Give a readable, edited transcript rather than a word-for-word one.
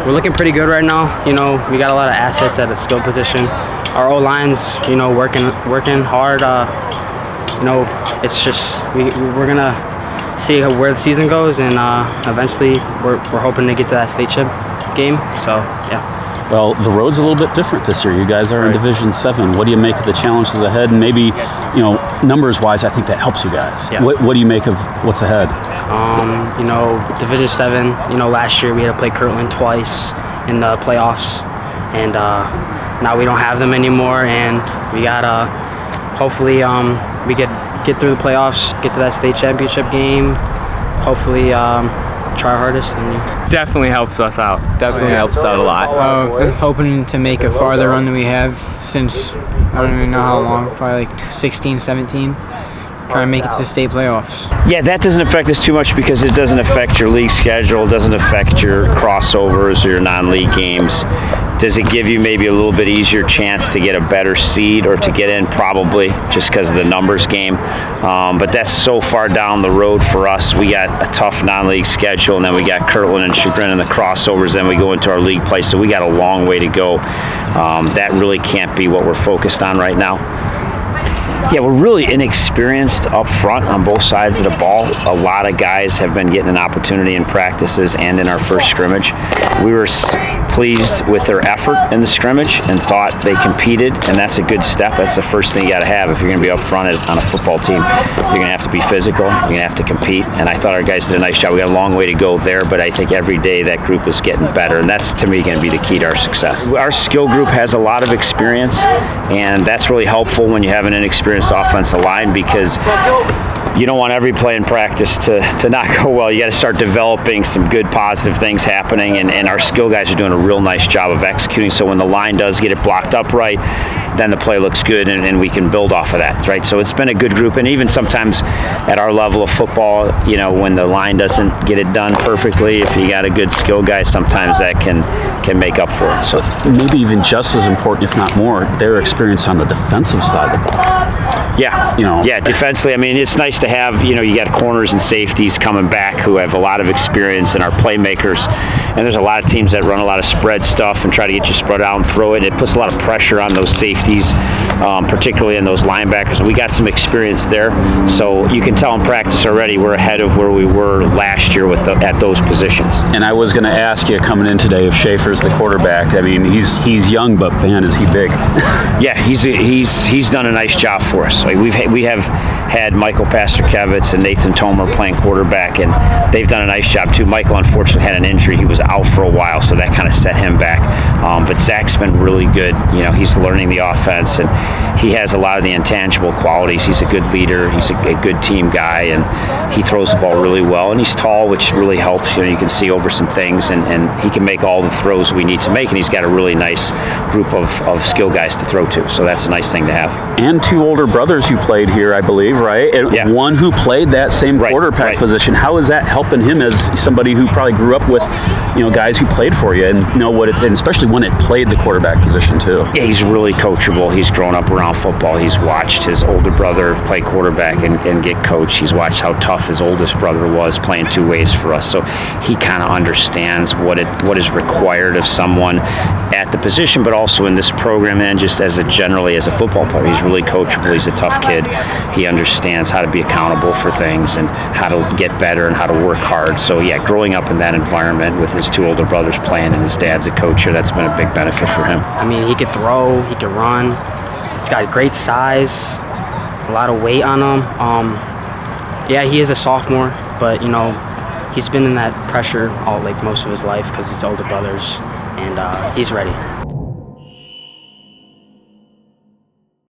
we're looking pretty good right now. You know, we got a lot of assets at the skill position. Our O-line's, you know, working hard. You know, it's just we're gonna see where the season goes, and eventually we're hoping to get to that state chip game. So yeah. Well, the road's a little bit different this year. You guys are in Division VII. What do you make of the challenges ahead? And maybe, you know, numbers-wise, I think that helps you guys. Yeah. What do you make of what's ahead? You know, Division VII. You know, last year we had to play Kirtland twice in the playoffs, and now we don't have them anymore. And we gotta hopefully we get through the playoffs, get to that state championship game. Hopefully. Try our hardest. And definitely helps us out. Definitely helps out a lot. Hoping to make a farther run than we have since I don't even know how long, probably like 16, 17. Try and make it to the state playoffs. Yeah, that doesn't affect us too much because it doesn't affect your league schedule, doesn't affect your crossovers or your non-league games. Does it give you maybe a little bit easier chance to get a better seed or to get in? Probably, just because of the numbers game. But that's so far down the road for us. We got a tough non-league schedule, and then we got Kirtland and Chagrin in the crossovers, then we go into our league play, so we got a long way to go. That really can't be what we're focused on right now. Yeah, we're really inexperienced up front on both sides of the ball. A lot of guys have been getting an opportunity in practices and in our first scrimmage. We were pleased with their effort in the scrimmage and thought they competed, and that's a good step. That's the first thing you got to have if you're going to be up front on a football team. You're going to have to be physical. You're going to have to compete, and I thought our guys did a nice job. We got a long way to go there, but I think every day that group is getting better, and that's, to me, going to be the key to our success. Our skill group has a lot of experience, and that's really helpful when you have an inexperienced offensive line, because you don't want every play in practice to not go well. You got to start developing some good positive things happening, and our skill guys are doing a real nice job of executing, so when the line does get it blocked up right, then the play looks good, and we can build off of that, right? So it's been a good group, and even sometimes at our level of football, you know, when the line doesn't get it done perfectly, if you got a good skill guy, sometimes that can make up for it. So maybe even just as important, if not more, their experience on the defensive side of the ball. Yeah, you know. Yeah, defensively, I mean, it's nice to have, you know, you got corners and safeties coming back who have a lot of experience and are playmakers, and there's a lot of teams that run a lot of spread stuff and try to get you spread out and throw it. It puts a lot of pressure on those safeties, particularly in those linebackers. We got some experience there, so you can tell in practice already we're ahead of where we were last year at those positions. And I was going to ask you coming in today if Shafer's the quarterback. I mean, he's young, but man, is he big. Yeah, he's done a nice job for us. Like we have had Michael Pasterkevitz and Nathan Tomer playing quarterback, and they've done a nice job too. Michael unfortunately had an injury; he was out for a while, so that kind of set him back. But Zach's been really good. You know, he's learning the offense, and he has a lot of the intangible qualities. He's a good leader. He's a good team guy, and he throws the ball really well. And he's tall, which really helps. You know, you can see over some things, and he can make all the throws we need to make. And he's got a really nice group of skill guys to throw to. So that's a nice thing to have. And two older brothers who played here, I believe, right? Yeah. One who played that same quarterback position. How is that helping him as somebody who probably grew up with, you know, guys who played for you and know what it's, and especially one that played the quarterback position too? Yeah, he's really coachable. He's grown up around football. He's watched his older brother play quarterback and get coached. He's watched how tough his oldest brother was playing two ways for us. So he kind of understands what is required of someone at the position, but also in this program and just generally as a football player. He's really coachable. He's a tough kid. He understands how to be accountable for things and how to get better and how to work hard. So yeah, growing up in that environment with his two older brothers playing and his dad's a coach here, that's been a big benefit for him. I mean, he could throw, he could run. He's got great size, a lot of weight on him. Yeah, he is a sophomore, but you know, he's been in that pressure most of his life because his older brothers, and he's ready.